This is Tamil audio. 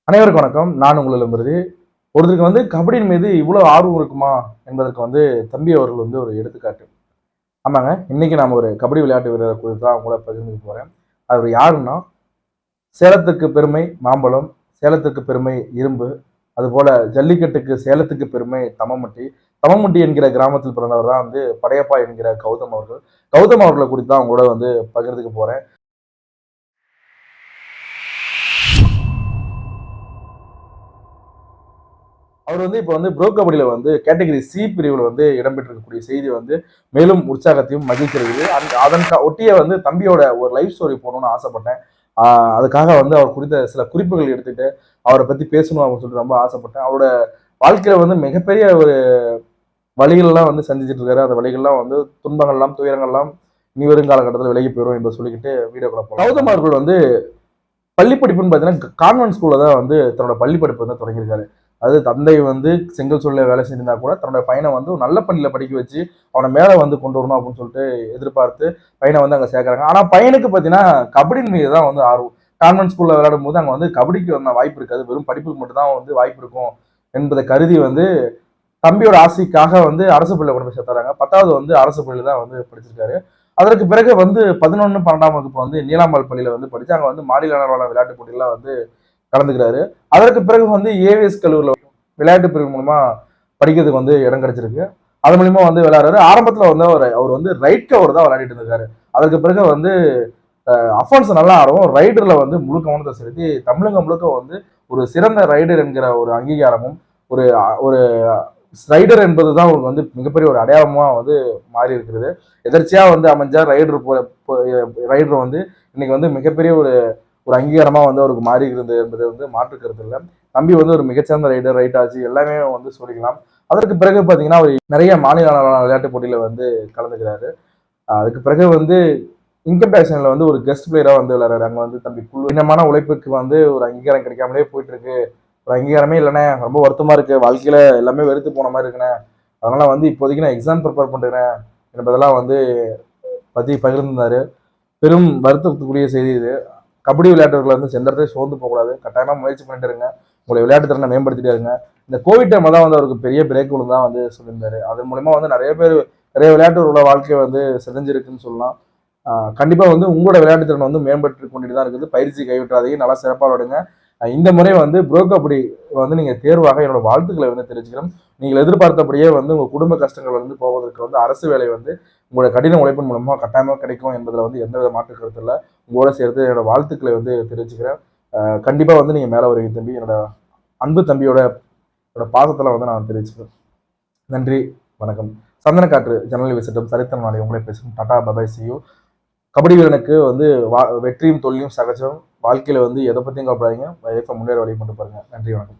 அனைவருக்கும் வணக்கம். நான் உங்களிடமிருந்து ஒருத்தருக்கு கபடியின் மீது இவ்வளோ ஆர்வம் இருக்குமா என்பதற்கு தம்பி அவர்கள் ஒரு எடுத்துக்காட்டு. ஆமாங்க, இன்னைக்கு நாம் ஒரு கபடி விளையாட்டு வீரர் குறித்து தான் உங்களை பகிர்ந்து போகிறேன். அவர் யாருன்னா, சேலத்துக்கு பெருமை மாம்பழம், சேலத்துக்கு பெருமை இரும்பு, அதுபோல ஜல்லிக்கட்டுக்கு சேலத்துக்கு பெருமை தமமட்டி. தமமட்டி என்கிற கிராமத்தில் பிறந்தவர் தான் படையப்பா என்கிற கௌதம் அவர்கள். கௌதம் அவர்களை குறித்து தான் அவங்களோட பகிர்ந்துக்க போறேன். அவர் இப்போ ப்ரோ கபடியில கேட்டகரி சி பிரிவில் இடம்பெற்றிருக்கக்கூடிய செய்தி மேலும் உற்சாகத்தையும் மகிழ்ச்சி இருக்குது. அதன் ஒட்டிய தம்பியோட ஒரு லைஃப் ஸ்டோரி போகணும்னு ஆசைப்பட்டேன். அதுக்காக அவர் குறித்த சில குறிப்புகள் எடுத்துட்டு அவரை பத்தி பேசணும் அப்படின்னு சொல்லிட்டு ரொம்ப ஆசைப்பட்டேன். அவரோட வாழ்க்கையில மிகப்பெரிய ஒரு வழிகள்லாம் சந்திச்சுட்டு இருக்காரு. அந்த வழிகள்லாம் துன்பங்கள்லாம் துயரங்கள்லாம் இனி வரும் காலகட்டத்தில் விலகி போயிடும் என்று சொல்லிக்கிட்டு வீடியோ போகலாம். கௌதம் அவர்கள் பள்ளி படிப்புன்னு பார்த்தீங்கன்னா கான்வென்ட் ஸ்கூல்ல தான் தன்னோட பள்ளி படிப்பு தொடங்கியிருக்காரு. அது தந்தை செங்கல் சூழல வேலை செஞ்சிருந்தா கூட தன்னோட பையனை நல்ல பள்ளியில படிக்க வச்சு அவனை மேலே கொண்டு வரணும் அப்படின்னு சொல்லிட்டு எதிர்பார்த்து பையனை அங்கே சேர்க்கறாங்க. ஆனா பையனுக்கு பார்த்தீங்கன்னா கபடியின் மீது தான் ஆர்வம். கான்வென்ட் ஸ்கூல்ல விளையாடும் போது அங்கே கபடிக்கு வாய்ப்பு இருக்காது, வெறும் படிப்புக்கு மட்டும் தான் வாய்ப்பு இருக்கும் என்பதை கருதி தம்பியோட ஆசைக்காக அரசு பள்ளியில் கொண்டு போய் சேர்த்துறாங்க. 10வது அரசு பள்ளியில தான் படிச்சிருக்காரு. அதற்கு பிறகு 11, 12ஆம் வகுப்பு நீலாம்பாள் பள்ளியில படிச்சு அங்க மாநில அளவிலான விளையாட்டு போட்டியெல்லாம் கலந்துக்கிறாரு. அதற்கு பிறகு ஏவிஎஸ் கல்லூரியில் விளையாட்டு பிரிவு மூலமா படிக்கிறதுக்கு இடம் கிடைச்சிருக்கு. அது மூலியமா விளையாடுறாரு. ஆரம்பத்துல அவர் ரைட் கவர் தான் விளையாடிட்டு இருக்காரு. அதற்கு பிறகு அஃபன்ஸ் நல்லா ஆடும். ரைடர்ல முழு கவனத்தை செலுத்தி தமிழகம் முழுக்க ஒரு சிறந்த ரைடர் என்கிற ஒரு அங்கீகாரமும் ஒரு ஒரு ரைடர் என்பதுதான் அவருக்கு மிகப்பெரிய ஒரு அடையாளமா மாறி இருக்கிறது. எதர்ச்சியா அமைஞ்சா ரைடர் இன்னைக்கு மிகப்பெரிய ஒரு அங்கீகாரமா அவருக்கு மாறி இருந்தது என்பது மாற்று கருத்து இல்லை. தம்பி ஒரு மிகச்சிறந்த ரைடர், ரைட் ஆச்சு எல்லாமே சொல்லிக்கலாம். அதற்கு பிறகு பார்த்தீங்கன்னா அவர் நிறைய மாநில அளவிலான விளையாட்டு போட்டியில கலந்துக்கிறாரு. அதுக்கு பிறகு இன்கம் டேக்ஸ்ல ஒரு கெஸ்ட் பிளேயரா விளையாடுறாரு. அங்க தம்பி கடினமான உழைப்புக்கு ஒரு அங்கீகாரம் கிடைக்காமலே போயிட்டு இருக்கு. ஒரு அங்கீகாரமே இல்லைண்ணே, ரொம்ப வருத்தமா இருக்கு, வாழ்க்கையில எல்லாமே வெறுத்து போன மாதிரி இருக்குண்ணே, அதனால இப்போதைக்கு நான் எக்ஸாம் ப்ரிப்பேர் பண்றேன் என்பதெல்லாம் பத்தி பகிர்ந்தாரு. பெரும் வருத்தத்துக்குரிய செய்தி இது. கபடி விளையாட்டுகள் சென்ற இடத்துல சோர்ந்து போகக்கூடாது. கட்டாயமா முயற்சி பண்ணிட்டு இருங்க. உங்களுடைய விளையாட்டு திறனை மேம்படுத்திட்டே இருங்க. இந்த கோவிட் டைம்ல தான் அவருக்கு பெரிய பிரேக் தான் சொல்லியிருந்தாரு. அதன் மூலமா நிறைய பேர் நிறைய விளையாட்டுகளோட வாழ்க்கை சிதைஞ்சிருக்குன்னு சொல்லலாம். கண்டிப்பா உங்களோட விளையாட்டு திறன் மேம்பட்டு கொண்டுட்டு தான் இருக்குது. பயிற்சி கைவிட்டாதையும் நல்லா சிறப்பாக விடுங்க. இந்த முறை ப்ரோ கபடி நீங்க தேர்வாக என்னோட வாழ்த்துக்களை தெரிவிச்சுக்கிறோம். நீங்கள் எதிர்பார்த்தபடியே உங்க குடும்ப கஷ்டங்கள் போவதற்கு அரசு வேலை உங்களோட கடின உழைப்பின் மூலமா கட்டாயமா கிடைக்கும் என்பதில் எந்தவித மாற்று கருத்து இல்லை. உங்களோட சேர்த்து என்னோட வாழ்த்துக்களை தெரிவிச்சுக்கிறேன். கண்டிப்பா நீங்க மேல வருவீங்க தம்பி. என்னோட அன்பு தம்பியோட பாசத்துல நான் தெரிவிச்சுக்கிறேன். நன்றி, வணக்கம். சந்தனக்காற்று ஜன்னல் விசிட்டும் சரித்திர நாளை உங்களை பேசும். Tata bye bye C you. Kabaddi வீரனுக்கு வெற்றியும் தோல்வியும் சகஜம். வாழ்க்கையில எதை பத்தியும் கவலைப்படாதீங்க. லைஃப்பை முன்னேற வழி கொண்டு பாருங்க. நன்றி, வணக்கம்.